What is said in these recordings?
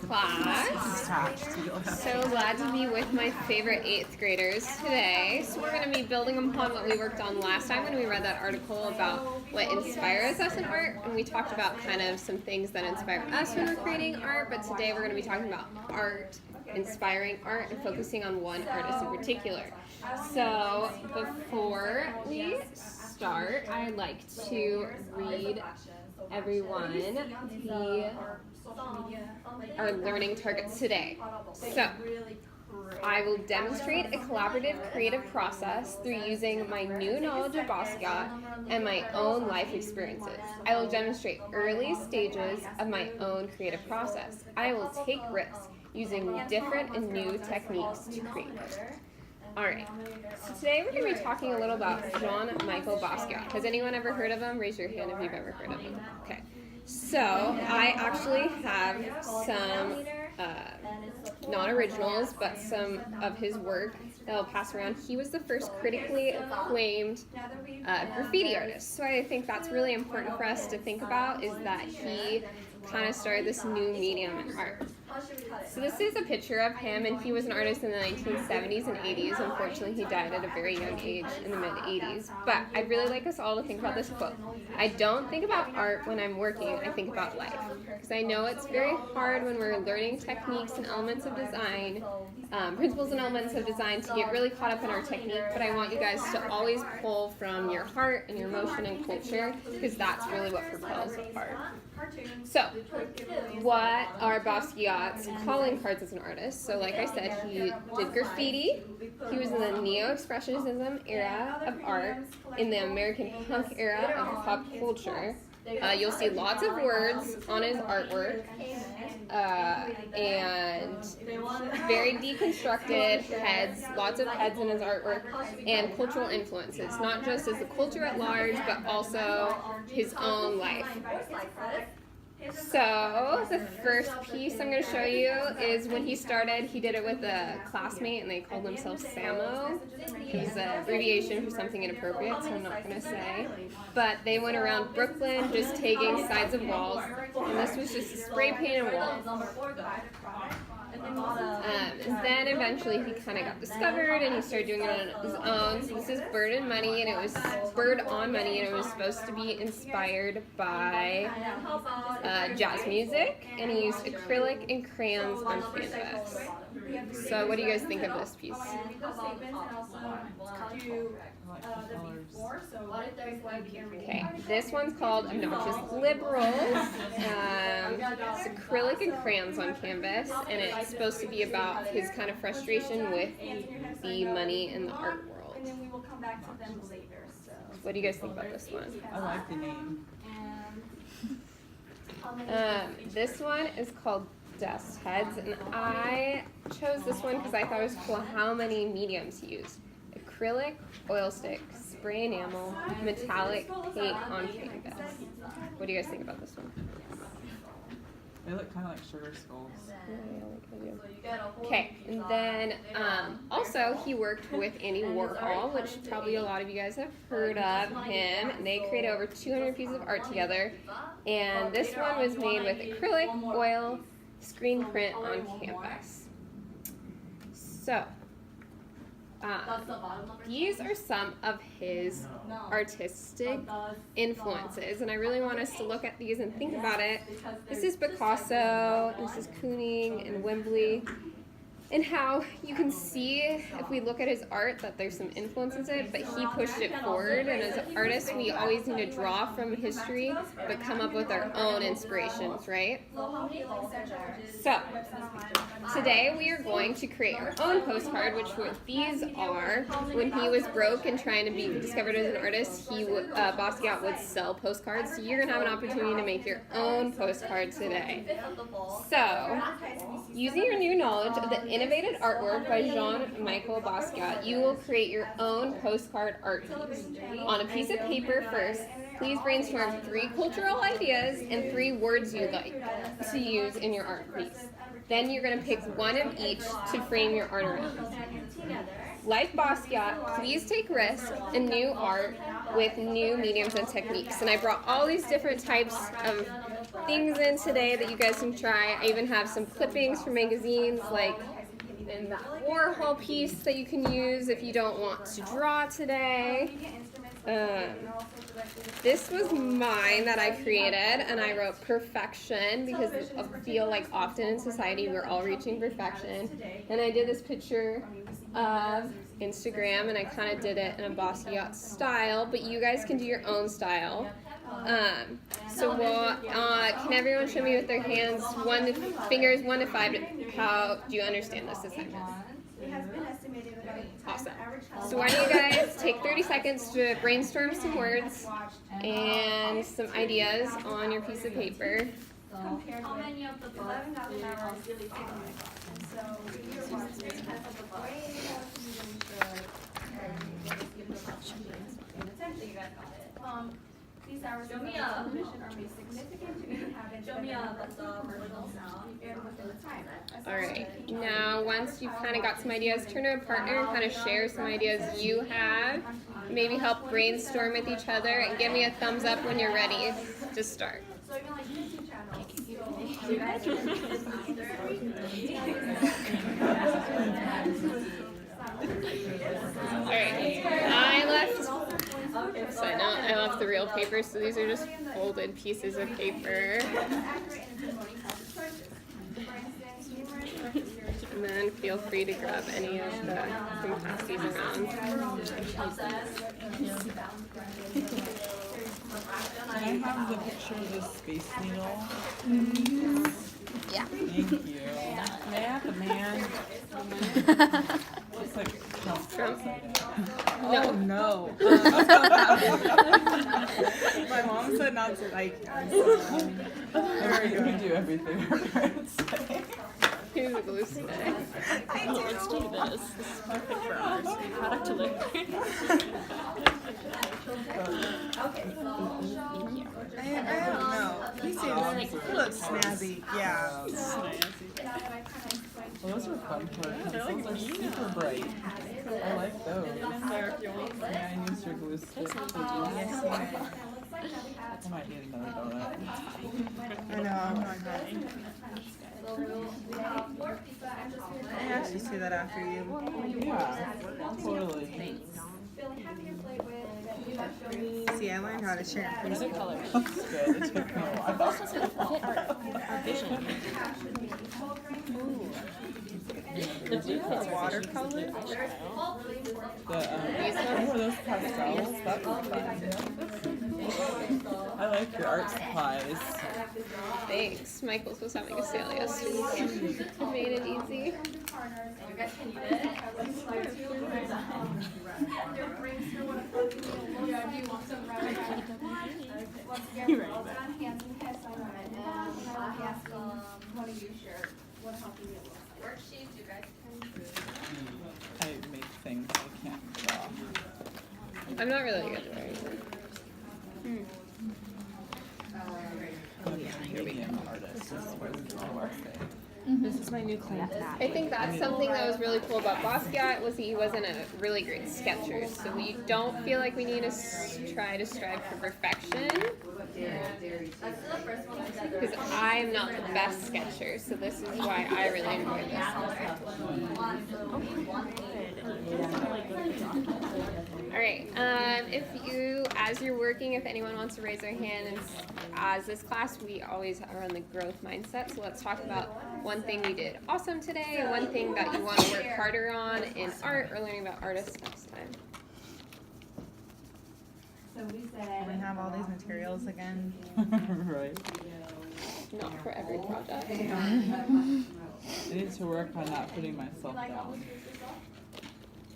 class. So glad to be with my favorite 8th graders today. So we're going to be building upon what we worked on last time when we read that article about what inspires us in art, and we talked about kind of some things that inspire us when we're creating art, but today we're going to be talking about art, inspiring art, and focusing on one artist in particular. So before we start, I'd like to read everyone our learning targets today. So, I will demonstrate a collaborative creative process through using my new knowledge of Basquiat and my own life experiences. I will demonstrate early stages of my own creative process. I will take risks using different and new techniques to create. Alright, so today we're going to be talking a little about Jean-Michel Basquiat. Has anyone ever heard of him? Raise your hand if you've ever heard of him. Okay. So, I actually have some, not originals, but some of his work that I'll pass around. He was the first critically acclaimed graffiti artist. So I think that's really important for us to think about, is that he kind of started this new medium in art. So this is a picture of him, and he was an artist in the 1970s and 80s. Unfortunately, he died at a very young age in the mid-80s. But I'd really like us all to think about this quote. I don't think about art when I'm working, I think about life. Because I know it's very hard when we're learning techniques and elements of design, principles and elements of design, to get really caught up in our technique, but I want you guys to always pull from your heart and your emotion and culture, because that's really what propels art. So, what are Basquiat's calling cards as an artist? So like I said, he did graffiti. He was in the Neo-Expressionism era of art, in the American punk era of pop culture. You'll see lots of words on his artwork, and very deconstructed heads, lots of heads in his artwork, and cultural influences, not just as the culture at large, but also his own life. So, the first piece I'm going to show you is when he started. He did it with a classmate, and they called themselves Samo. It was an abbreviation for something inappropriate, so I'm not going to say. But they went around Brooklyn just taking sides of walls, and this was just a spray painted wall. And then eventually he kind of got discovered, and he started doing it on his own. So this is Bird on Money, and it was supposed to be inspired by jazz music, and he used acrylic and crayons on canvas. So what do you guys think of this piece? Okay, this one's called Obnoxious Liberals. It's acrylic and crayons on canvas, and it's supposed to be about his kind of frustration with the money in the art world. What do you guys think about this one? I like the name. This one is called Dust Heads, and I chose this one because I thought it was cool how many mediums he used. Acrylic, oil stick, spray enamel, metallic, paint on canvas. What do you guys think about this one? They look kind of like sugar skulls. Okay, and then also he worked with Andy Warhol, which probably a lot of you guys have heard of him. And they created over 200 pieces of art together. And this one was made with acrylic, oil, screen print on canvas. So, these are some of his artistic influences, and I really want us to look at these and think about it. This is Picasso, and this is Kooning and Wembley, and how you can see, if we look at his art, that there's some influences in it, but he pushed it forward, and as artists, we always need to draw from history, but come up with our own inspirations, right? So, today we are going to create our own postcard, which these are. When he was broke and trying to be discovered as an artist, Basquiat would sell postcards, so you're going to have an opportunity to make your own postcard today. So, using your new knowledge of the innovative artwork by Jean-Michel Basquiat, you will create your own postcard art piece. On a piece of paper first, please brainstorm 3 cultural ideas and 3 words you'd like to use in your art piece. Then you're going to pick one of each to frame your art around. Like Basquiat, please take risks in new art with new mediums and techniques. And I brought all these different types of things in today that you guys can try. I even have some clippings from magazines, like in that Warhol piece that you can use if you don't want to draw today. This was mine that I created, and I wrote perfection because I feel like often in society we're all reaching perfection. And I did this picture of Instagram, and I kind of did it in a Basquiat style, but you guys can do your own style. So can everyone show me with their hands, fingers 1 to 5, how do you understand this assignment? Awesome. So why don't you guys take 30 seconds to brainstorm some words and some ideas on your piece of paper. How many of the 11,000 hours really take these hours of mission are made significant to inhabit the original sound and within the time. Alright, now once you've kind of got some ideas, turn to a partner and kind of share some ideas you have. Maybe help brainstorm with each other, and give me a thumbs up when you're ready to start. So even like YouTube channels. Alright, I left the real paper, so these are just folded pieces of paper. And then feel free to grab any of the, you can pass these around. Can I have the picture of the Space Needle? Yeah. Thank you. Can I have the man? It's like Trump? Oh no. My mom said not to like him. So we do everything her parents say. Here's a glue stick. Let's do this. This is perfect for ours. Product delivery. I don't know. He looks snazzy. Yeah. Well, those are fun for pencils. They're super bright. I like those. Yeah, I used your glue stick. I might need another donut. I know. I'm not hiding. I actually see that after you. Yeah, totally. See, I learned how to share. Here's a color. That's good. It took me a while. This doesn't fit our vision. The blue fits watercolor. What were those pastels? That was fun. I like your art supplies. Thanks. Michael's was having a sale yesterday. Made it easy. I make things I can't draw. I'm not really good at writing. I'm a medium artist. This is where we draw our thing. This is my new claim tab. I think that's something that was really cool about Basquiat was he wasn't a really great sketcher. So we don't feel like we need to try to strive for perfection. Because I'm not the best sketcher, so this is why I really enjoy this. Alright, if you, as you're working, if anyone wants to raise their hand, and as this class, we always are on the growth mindset, so let's talk about one thing we did awesome today, and one thing that you want to work harder on in art or learning about artists next time. We have all these materials again. Right. Not for every project. I need to work on not putting myself down.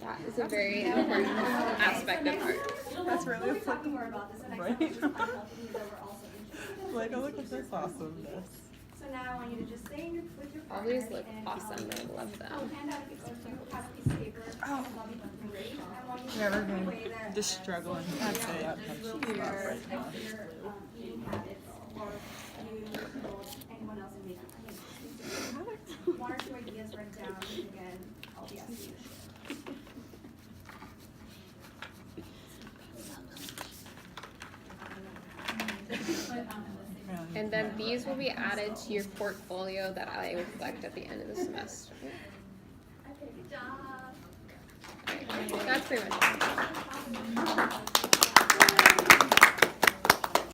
That is a very important aspect of art. That's really applicable. Right? Like, oh, look at this awesomeness. So now I want you to just say with your All these look awesome. I love them. hand out a piece of paper. Oh. Yeah, we're going. Just struggling. That's it. That pencil's not right now. Anyone else in makeup? One or two ideas written down, again, I'll be asking you to share. And And then these will be added to your portfolio that I will collect at the end of the semester. Okay, good job. Alright, that's pretty much it.